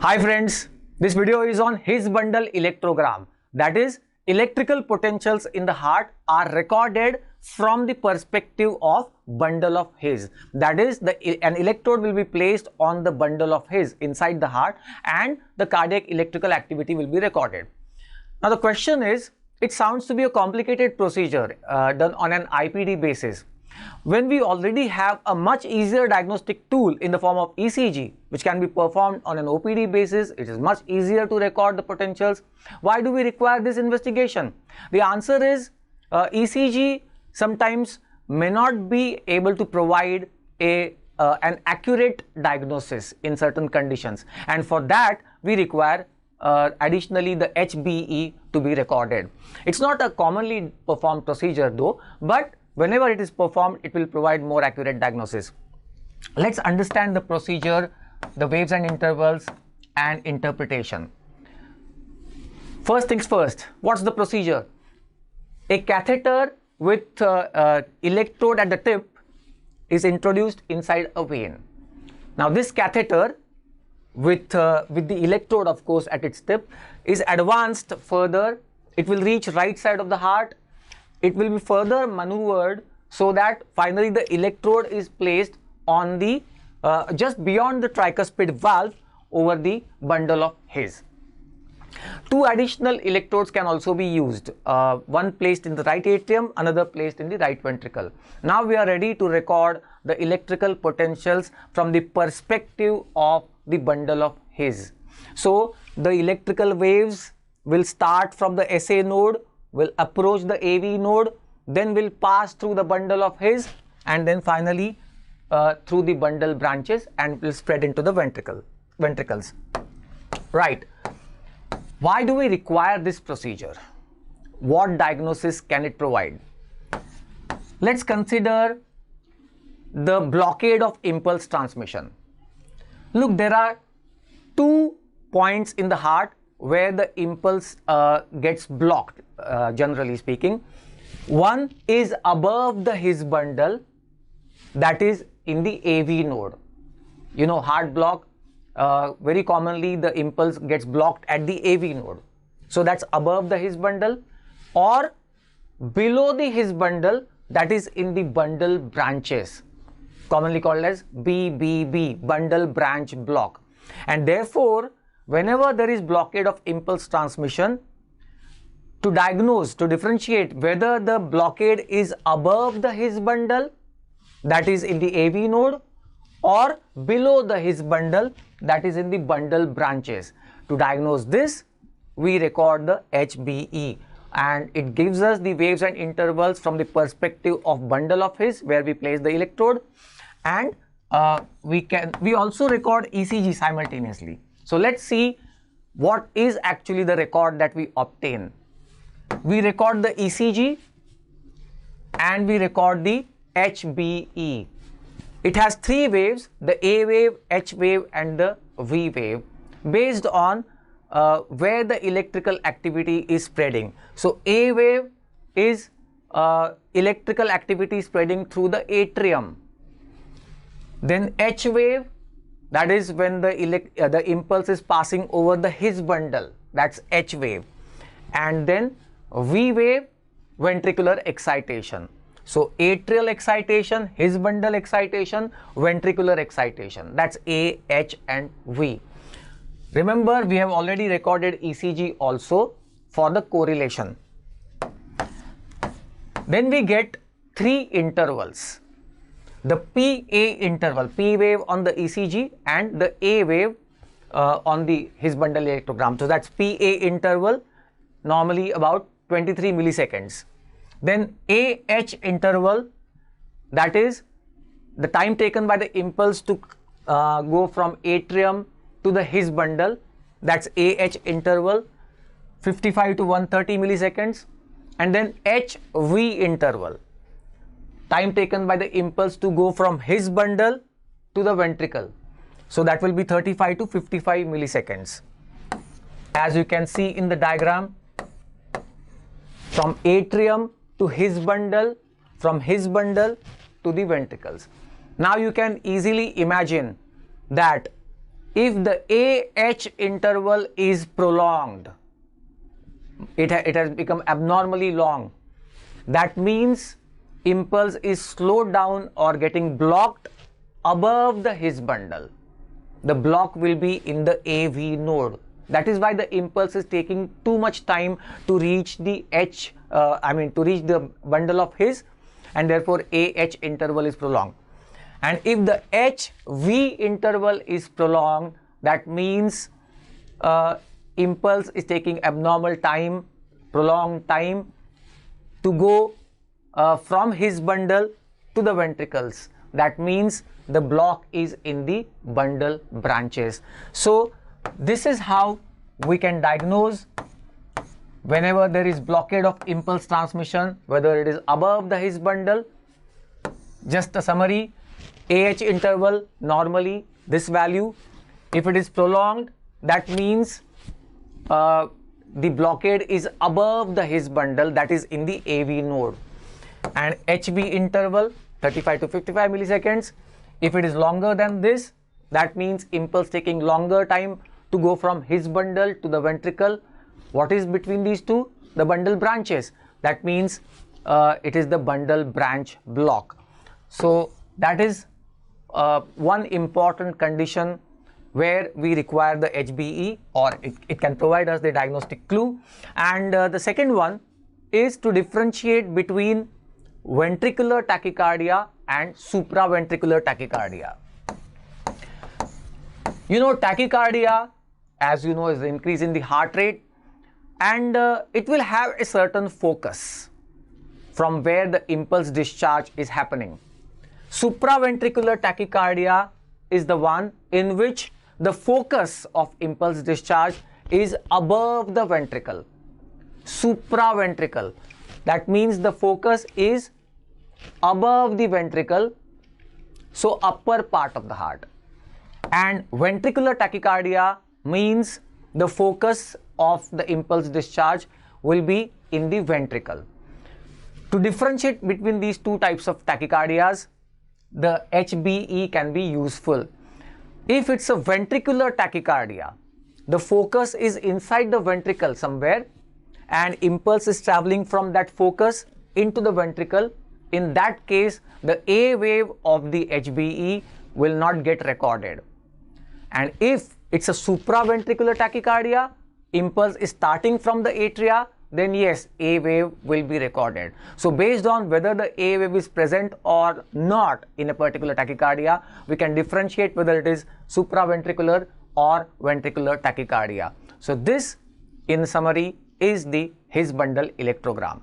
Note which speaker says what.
Speaker 1: Hi friends, this video is on His bundle electrogram. That is, electrical potentials in the heart are recorded from the perspective of bundle of His. That is, an electrode will be placed on the bundle of His inside the heart and the cardiac electrical activity will be recorded. Now the question is, it sounds to be a complicated procedure done on an IPD basis. When we already have a much easier diagnostic tool in the form of ECG, which can be performed on an OPD basis, it is much easier to record the potentials. Why do we require this investigation? The answer is ECG sometimes may not be able to provide an accurate diagnosis in certain conditions, and for that we require additionally the HBE to be recorded. It's not a commonly performed procedure though, but whenever it is performed, it will provide more accurate diagnosis. Let's understand the procedure, the waves and intervals, and interpretation. First things first, what's the procedure? A catheter with electrode at the tip is introduced inside a vein. Now this catheter with the electrode, of course, at its tip is advanced further. It will reach right side of the heart. It will be further maneuvered so that finally the electrode is placed on the just beyond the tricuspid valve over the bundle of His. Two additional electrodes can also be used, one placed in the right atrium, another placed in the right ventricle. Now we are ready to record the electrical potentials from the perspective of the bundle of His. So the electrical waves will start from the SA node, will approach the AV node, then will pass through the bundle of His, and then finally through the bundle branches and will spread into the ventricles. Right. Why do we require this procedure? What diagnosis can it provide? Let's consider the blockade of impulse transmission. Look, there are 2 points in the heart where the impulse gets blocked, generally speaking. One is above the His bundle, that is in the AV node. You know, heart block, very commonly the impulse gets blocked at the AV node. So that's above the His bundle, or below the His bundle, that is in the bundle branches, commonly called as BBB, bundle branch block. And therefore, whenever there is blockade of impulse transmission, to diagnose, to differentiate whether the blockade is above the His bundle, that is in the AV node, or below the His bundle, that is in the bundle branches. To diagnose this, we record the HBE, and it gives us the waves and intervals from the perspective of bundle of His, where we place the electrode, and we also record ECG simultaneously. So let's see what is actually the record that we obtain. We record the ECG and we record the HBE. It has 3 waves, the A wave, H wave and the V wave, based on where the electrical activity is spreading. So A wave is electrical activity spreading through the atrium. Then H wave, that is when the impulse is passing over the His bundle, that's H wave. And then V wave, ventricular excitation. So atrial excitation, His bundle excitation, ventricular excitation, that's A, H and V. Remember, we have already recorded ECG also for the correlation. Then we get 3 intervals. The PA interval, P wave on the ECG and the A wave on the His bundle electrogram. So that's PA interval, normally about 23 milliseconds. Then AH interval, that is the time taken by the impulse to go from atrium to the His bundle, that's AH interval, 55 to 130 milliseconds. And then HV interval, time taken by the impulse to go from His bundle to the ventricle. So that will be 35 to 55 milliseconds. As you can see in the diagram, from atrium to His bundle, from His bundle to the ventricles. Now you can easily imagine that if the AH interval is prolonged, it has become abnormally long, that means impulse is slowed down or getting blocked above the His bundle. The block will be in the AV node. That is why the impulse is taking too much time to reach the to reach the bundle of His, and therefore AH interval is prolonged. And if the HV interval is prolonged, that means impulse is taking abnormal time, prolonged time to go from His bundle to the ventricles. That means the block is in the bundle branches. So this is how we can diagnose whenever there is blockade of impulse transmission, whether it is above the His bundle. Just a summary: AH interval normally this value. If it is prolonged, that means the blockade is above the His bundle, that is in the AV node. And HB interval 35 to 55 milliseconds. If it is longer than this, that means impulse taking longer time to go from His bundle to the ventricle. What is between these two? The bundle branches. That means it is the bundle branch block. So that is one important condition where we require the HBE, or it can provide us the diagnostic clue. And the second one is to differentiate between ventricular tachycardia and supraventricular tachycardia. You know, tachycardia, as you know, is the increase in the heart rate, and it will have a certain focus from where the impulse discharge is happening. Supraventricular tachycardia is the one in which the focus of impulse discharge is above the ventricle. Supraventricle, that means the focus is above the ventricle, so upper part of the heart. And ventricular tachycardia means the focus of the impulse discharge will be in the ventricle. To differentiate between these two types of tachycardias, the HBE can be useful. If it's a ventricular tachycardia, the focus is inside the ventricle somewhere and impulse is traveling from that focus into the ventricle. In that case, the A wave of the HBE will not get recorded. And if it's a supraventricular tachycardia, impulse is starting from the atria, then yes, A wave will be recorded. So based on whether the A wave is present or not in a particular tachycardia, we can differentiate whether it is supraventricular or ventricular tachycardia. So this, in summary, is the His bundle electrogram.